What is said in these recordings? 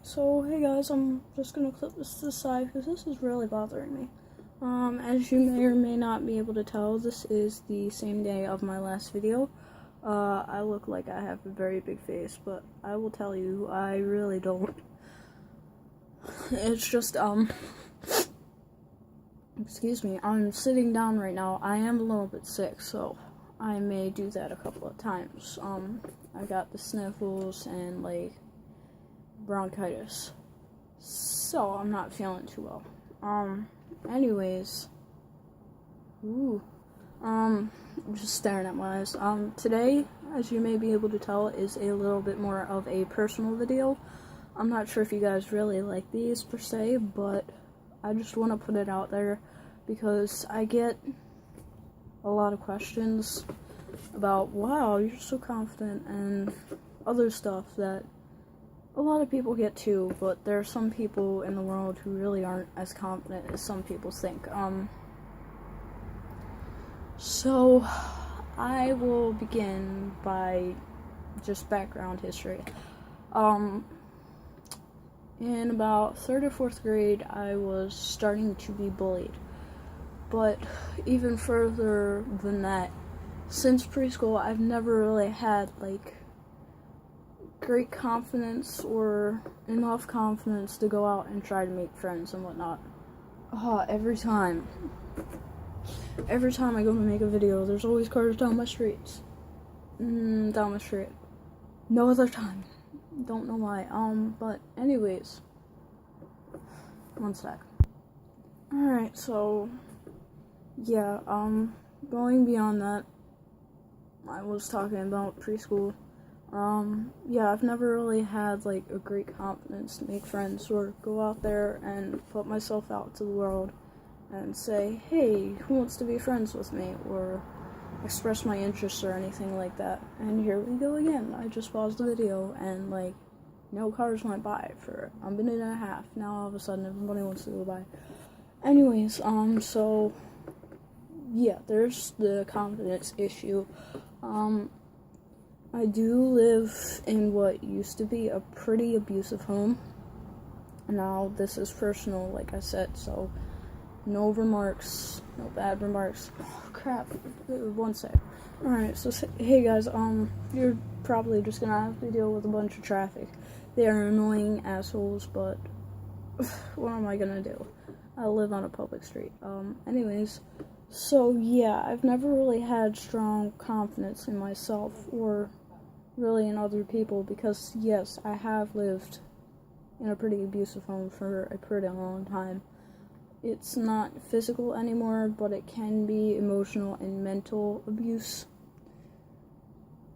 So hey guys, I'm just gonna clip this to the side because this is really bothering me. As you may or may not be able to tell, this is the same day of my last video. I look like I have a very big face, but I will tell you, I really don't. It's just, excuse me, I'm sitting down right now. I am a little bit sick, so I may do that a couple of times. I got the sniffles and, like, bronchitis, so I'm not feeling too well. Anyways, I'm just staring at my eyes. Today, as you may be able to tell, is a little bit more of a personal video. I'm not sure if you guys really like these per se, but I just want to put it out there because I get a lot of questions about, wow, you're so confident, and other stuff that a lot of people get too, but there are some people in the world who really aren't as confident as some people think. So I will begin by just background history. In about 3rd or 4th grade, I was starting to be bullied. But even further than that, since preschool, I've never really had, like, great confidence or enough confidence to go out and try to make friends and whatnot. Every time I go to make a video, there's always cars down my streets. Down my street. No other time. Don't know why. But anyways. One sec. Alright, so yeah, going beyond that, I was talking about preschool. Yeah, I've never really had, like, a great confidence to make friends or go out there and put myself out to the world and say, hey, who wants to be friends with me, or express my interests or anything like that. And here we go again. I just paused the video and, like, no cars went by for a minute and a half. Now all of a sudden everybody wants to go by. Anyways, so yeah, there's the confidence issue. I do live in what used to be a pretty abusive home. Now, this is personal, like I said, so no remarks, no bad remarks. Oh, crap. One sec. Alright, so hey guys, you're probably just gonna have to deal with a bunch of traffic. They are annoying assholes, but what am I gonna do? I live on a public street. Anyways, so yeah, I've never really had strong confidence in myself or really in other people because, yes, I have lived in a pretty abusive home for a pretty long time. It's not physical anymore, but it can be emotional and mental abuse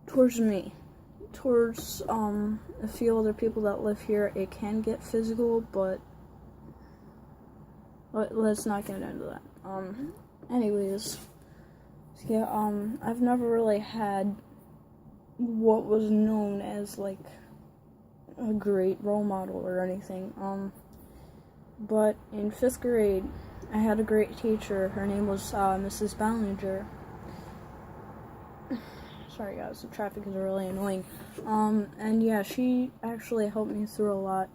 towards me. Towards a few other people that live here, it can get physical, but let's not get into that. Anyways, yeah, I've never really had what was known as, like, a great role model or anything. But in 5th grade, I had a great teacher. Her name was Mrs. Ballinger. Sorry guys, the traffic is really annoying. And yeah, she actually helped me through a lot.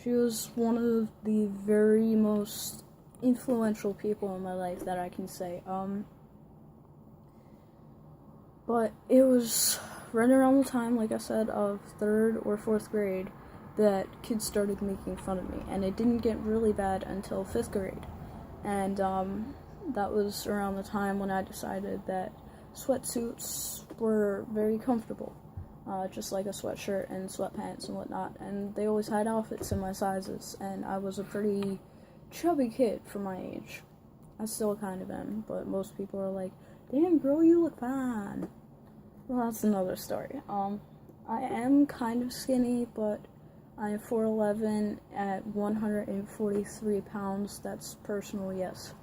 She was one of the very most influential people in my life that I can say. But it was right around the time, like I said, of 3rd or 4th grade that kids started making fun of me, and it didn't get really bad until 5th grade. And that was around the time when I decided that sweatsuits were very comfortable, just like a sweatshirt and sweatpants and whatnot, and they always had outfits in my sizes, and I was a pretty chubby kid for my age. I still kind of am, but most people are like, damn girl, you look fine. Well, that's another story. I am kind of skinny, but I am 4'11" at 143 pounds. That's personal, yes.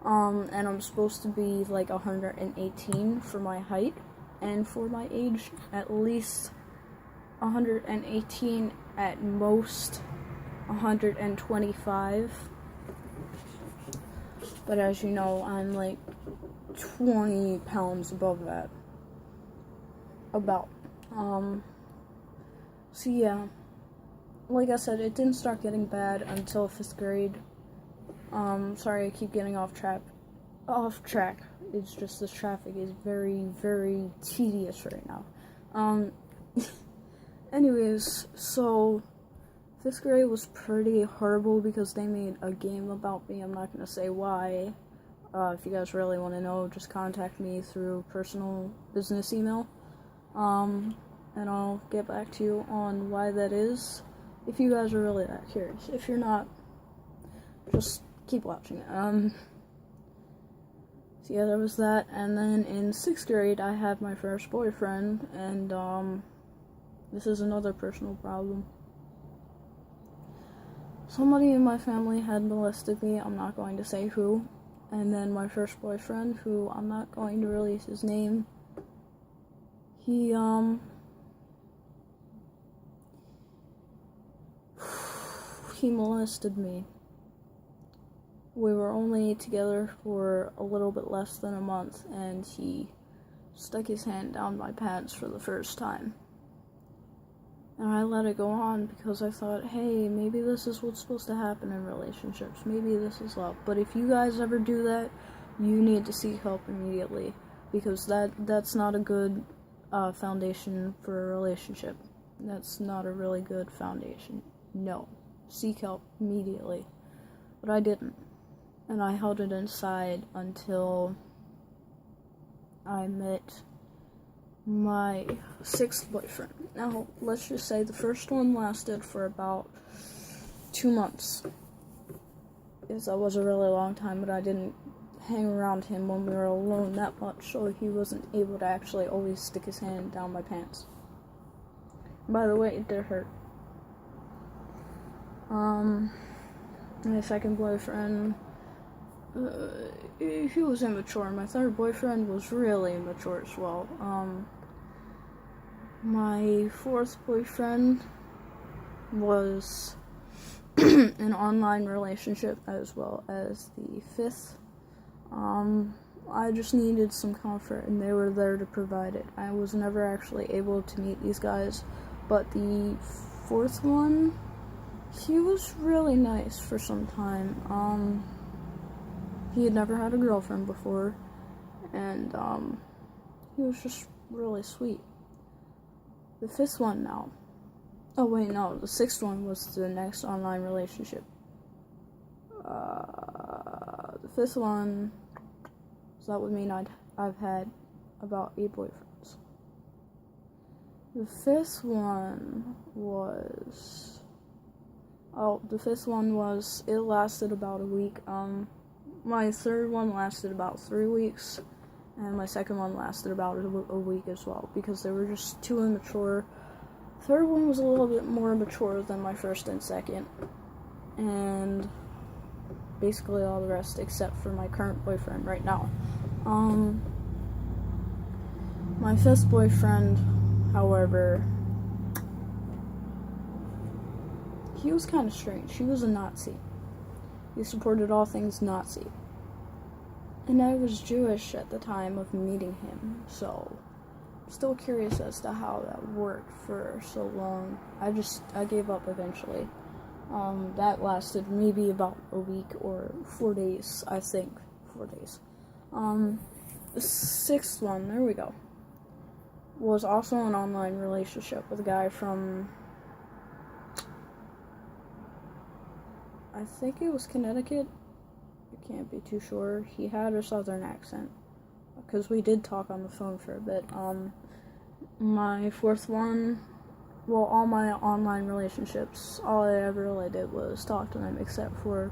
And I'm supposed to be like 118 for my height, and for my age, at least 118, at most 125. But as you know, I'm like 20 pounds above that. About. So yeah, like I said, it didn't start getting bad until 5th grade. Sorry, I keep getting off track. It's just this traffic is very, very tedious right now. Anyways, so 5th grade was pretty horrible because they made a game about me. I'm not gonna say why. If you guys really want to know, just contact me through personal business email. And I'll get back to you on why that is, if you guys are really that curious. If you're not, just keep watching it. So yeah, there was that, and then in 6th grade, I had my first boyfriend, and, this is another personal problem. Somebody in my family had molested me, I'm not going to say who, and then my first boyfriend, who I'm not going to release his name, he molested me. We were only together for a little bit less than a month, and he stuck his hand down my pants for the first time. And I let it go on because I thought, hey, maybe this is what's supposed to happen in relationships. Maybe this is love. But if you guys ever do that, you need to seek help immediately, because that's not a good foundation for a relationship. That's not a really good foundation. No. Seek help immediately. But I didn't. And I held it inside until I met my 6th boyfriend. Now, let's just say the first one lasted for about 2 months. Because that was a really long time, but I didn't hang around him when we were alone that much, so he wasn't able to actually always stick his hand down my pants. By the way, it did hurt. My second boyfriend, he was immature. My third boyfriend was really immature as well. My 4th boyfriend was an online relationship as well as the 5th. I just needed some comfort, and they were there to provide it. I was never actually able to meet these guys, but the 4th one, he was really nice for some time. He had never had a girlfriend before, and, he was just really sweet. The 5th one now. Oh, wait, no, the 6th one was the next online relationship. The 5th one, so that would mean I've had about 8 boyfriends. The 5th one was... it lasted about a week. My 3rd one lasted about 3 weeks, and my 2nd one lasted about a week as well, because they were just too immature. 3rd one was a little bit more mature than my 1st and 2nd, and basically all the rest except for my current boyfriend right now. My 5th boyfriend, however, he was kind of strange. He was a Nazi. He supported all things Nazi. And I was Jewish at the time of meeting him, so I'm still curious as to how that worked for so long. I gave up eventually. That lasted maybe about a week or 4 days, I think. 4 days. The 6th one, there we go, was also an online relationship with a guy from, I think it was Connecticut. I can't be too sure. He had a southern accent, because we did talk on the phone for a bit. My 4th one, well, all my online relationships, all I ever really did was talk to them, except for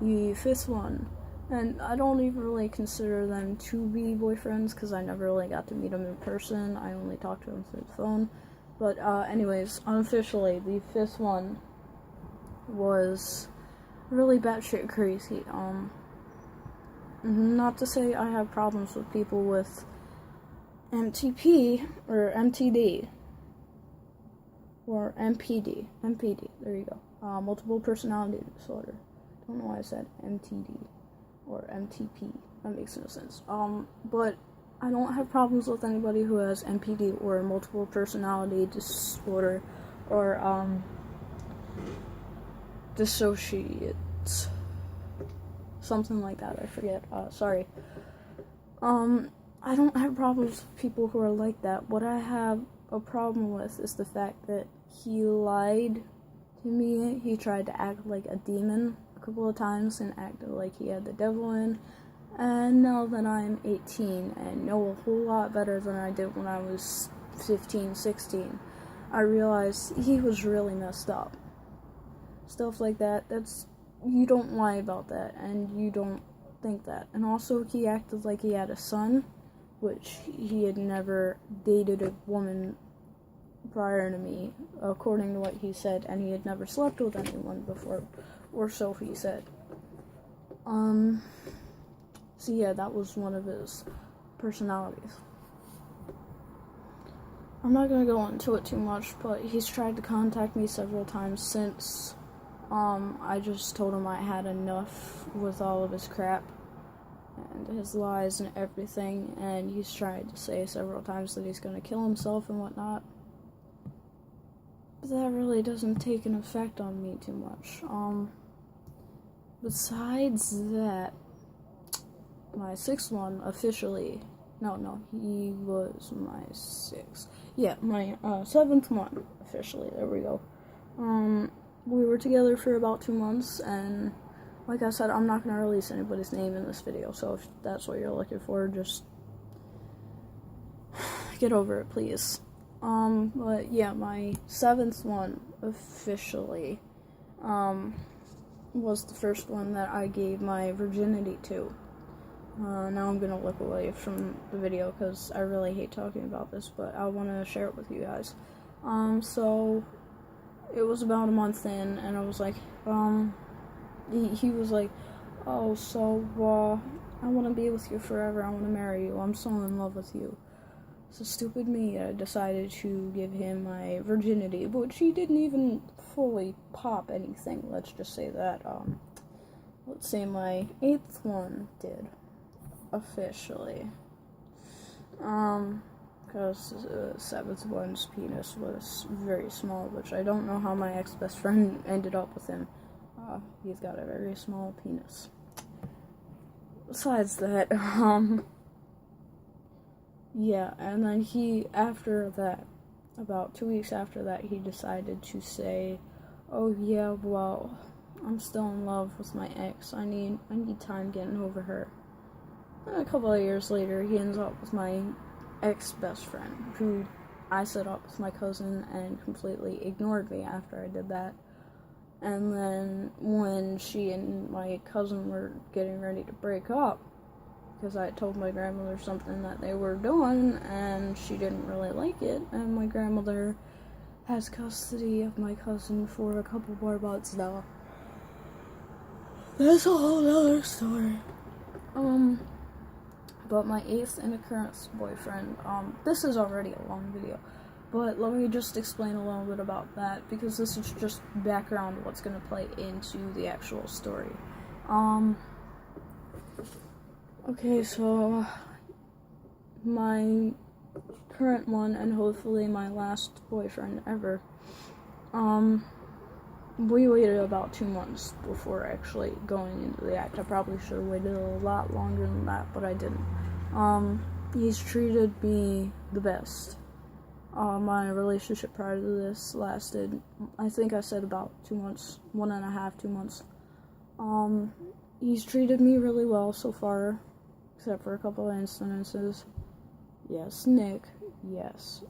the 5th one. And I don't even really consider them to be boyfriends, because I never really got to meet them in person. I only talked to them through the phone. But anyways, unofficially, the 5th one was really batshit crazy. Not to say I have problems with people with MTP, or MTD, or MPD, there you go, multiple personality disorder. Don't know why I said MTD, or MTP, that makes no sense. But I don't have problems with anybody who has MPD, or multiple personality disorder, or, dissociates. Something like that, I forget. Sorry. I don't have problems with people who are like that. What I have a problem with is the fact that he lied to me. He tried to act like a demon a couple of times and acted like he had the devil in. And now that I'm 18 and know a whole lot better than I did when I was 15, 16, I realized he was really messed up. Stuff like that, you don't lie about that, and you don't think that. And also, he acted like he had a son, which he had never dated a woman prior to me, according to what he said, and he had never slept with anyone before, or so he said. So yeah, that was one of his personalities. I'm not gonna go into it too much, but he's tried to contact me several times since. I just told him I had enough with all of his crap and his lies and everything, and he's tried to say several times that he's gonna kill himself and whatnot. But that really doesn't take an effect on me too much. Besides that, my sixth one officially, he was my sixth. Yeah, my seventh one officially, there we go. We were together for about 2 months, and like I said, I'm not going to release anybody's name in this video, so if that's what you're looking for, just get over it, please. But yeah, my seventh one officially, was the first one that I gave my virginity to. Now I'm gonna look away from the video because I really hate talking about this, but I want to share it with you guys. So it was about a month in, and I was like, he was like, oh, so, I want to be with you forever, I want to marry you, I'm so in love with you. So stupid me, I decided to give him my virginity, but he didn't even fully pop anything, let's just say that. Let's say my eighth one did, officially. Because the seventh one's penis was very small, which I don't know how my ex-best friend ended up with him. He's got a very small penis. Besides that, yeah, and then after that, about 2 weeks after that, he decided to say, oh yeah, well, I'm still in love with my ex, I need time getting over her. And a couple of years later, he ends up with my ex-best friend, who I set up with my cousin and completely ignored me after I did that. And then when she and my cousin were getting ready to break up, because I told my grandmother something that they were doing, and she didn't really like it, and my grandmother has custody of my cousin for a couple more months now. That's a whole other story. But my eighth and current boyfriend, this is already a long video, but let me just explain a little bit about that, because this is just background what's going to play into the actual story. Okay, so my current one, and hopefully my last boyfriend ever, we waited about 2 months before actually going into the act. I probably should have waited a lot longer than that, but I didn't. He's treated me the best. My relationship prior to this lasted, I think I said about 2 months, 1.5, 2 months. He's treated me really well so far, except for a couple of instances. Yes, Nick, yes.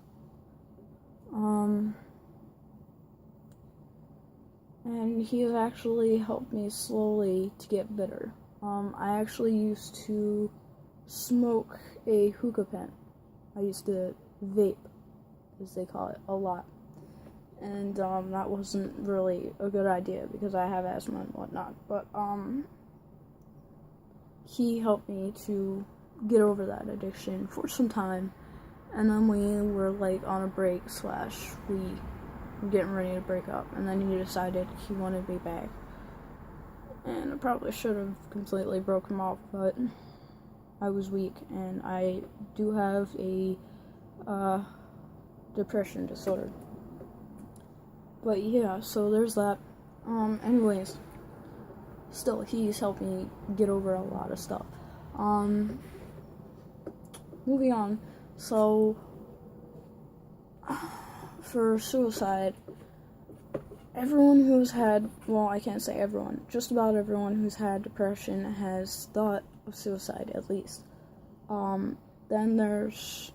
And he has actually helped me slowly to get better. I actually used to smoke a hookah pen. I used to vape, as they call it, a lot. And that wasn't really a good idea because I have asthma and whatnot. But he helped me to get over that addiction for some time. And then we were like on a break / we were getting ready to break up. And then he decided he wanted me back. And I probably should have completely broken him off, but I was weak, and I do have a depression disorder. But yeah, so there's that. Anyways, still, he's helped me get over a lot of stuff. Moving on. So, for suicide, everyone who's had, well, I can't say everyone, just about everyone who's had depression has thought of suicide, at least. Then there's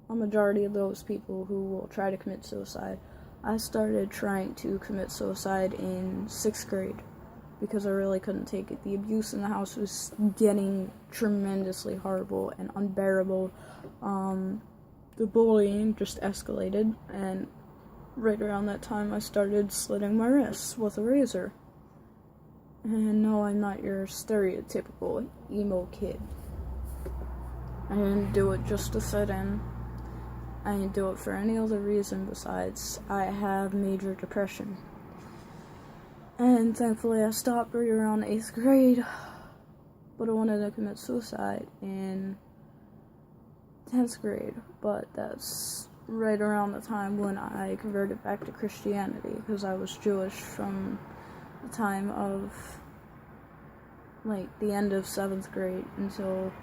a majority of those people who will try to commit suicide. I started trying to commit suicide in 6th grade because I really couldn't take it. The abuse in the house was getting tremendously horrible and unbearable. The bullying just escalated, and right around that time I started slitting my wrists with a razor. And no, I'm not your stereotypical emo kid. I didn't do it just to fit in. I didn't do it for any other reason besides I have major depression. And thankfully I stopped right around 8th grade, but I wanted to commit suicide in 10th grade, but that's right around the time when I converted back to Christianity, because I was Jewish from the time of, like, the end of 7th grade until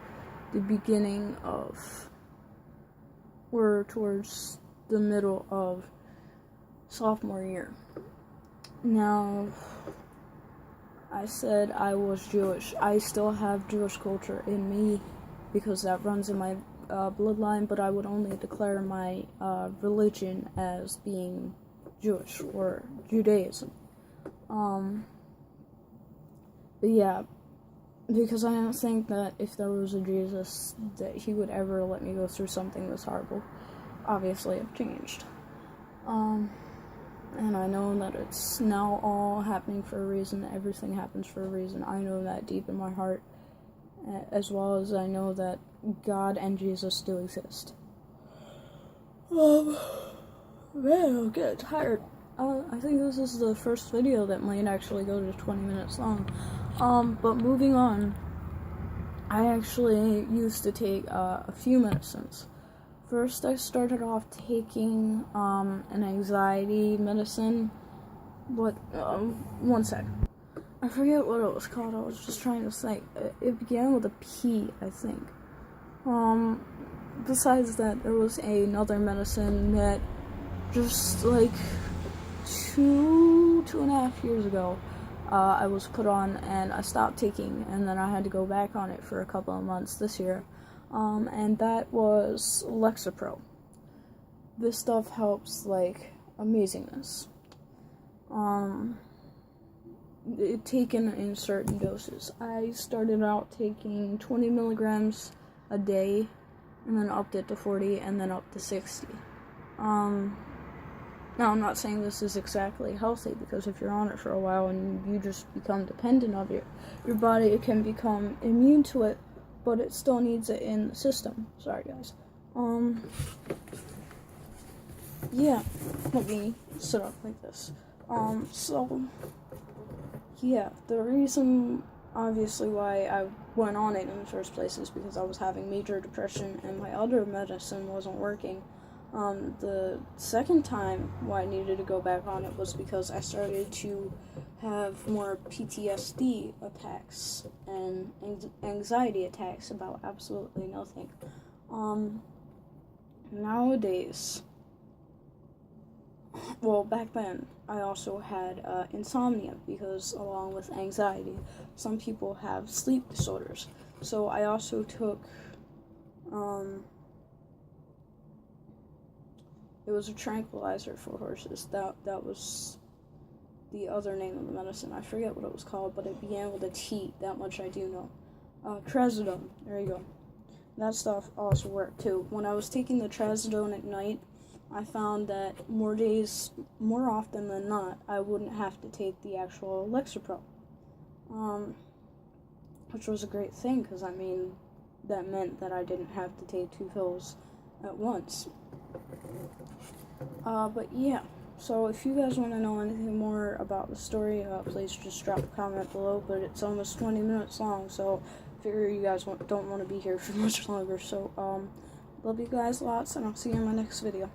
the beginning of, or towards the middle of sophomore year. Now, I said I was Jewish. I still have Jewish culture in me because that runs in my bloodline, but I would only declare my religion as being Jewish or Judaism. But yeah, because I don't think that if there was a Jesus, that he would ever let me go through something this horrible. Obviously, I've changed. And I know that it's now all happening for a reason. Everything happens for a reason. I know that deep in my heart, as well as I know that God and Jesus do exist. Man, I'm getting tired. I think this is the first video that might actually go to 20 minutes long. But moving on, I actually used to take a few medicines. First, I started off taking an anxiety medicine. One sec. I forget what it was called. I was just trying to think. It began with a P, I think. Besides that, there was another medicine that just like 2.5 years ago, I was put on and I stopped taking, and then I had to go back on it for a couple of months this year. And that was Lexapro. This stuff helps like amazingness. Taken in certain doses. I started out taking 20 milligrams a day, and then upped it to 40, and then up to 60. Now, I'm not saying this is exactly healthy, because if you're on it for a while and you just become dependent of it, your body can become immune to it, but it still needs it in the system. Sorry, guys. Yeah, let me sit up like this. Yeah, the reason, obviously, why I went on it in the first place is because I was having major depression and my other medicine wasn't working. The second time why I needed to go back on it was because I started to have more PTSD attacks and anxiety attacks about absolutely nothing. Nowadays, well, back then, I also had insomnia, because along with anxiety, some people have sleep disorders. So I also took, it was a tranquilizer for horses. That was the other name of the medicine. I forget what it was called, but it began with a T. That much I do know. Trazodone. There you go. That stuff also worked too. When I was taking the Trazodone at night, I found that more often than not, I wouldn't have to take the actual Lexapro. Which was a great thing, because, I mean, that meant that I didn't have to take 2 pills at once. But yeah, so if you guys want to know anything more about the story, please just drop a comment below, but it's almost 20 minutes long, so I figure you guys don't want to be here for much longer, so, love you guys lots, and I'll see you in my next video.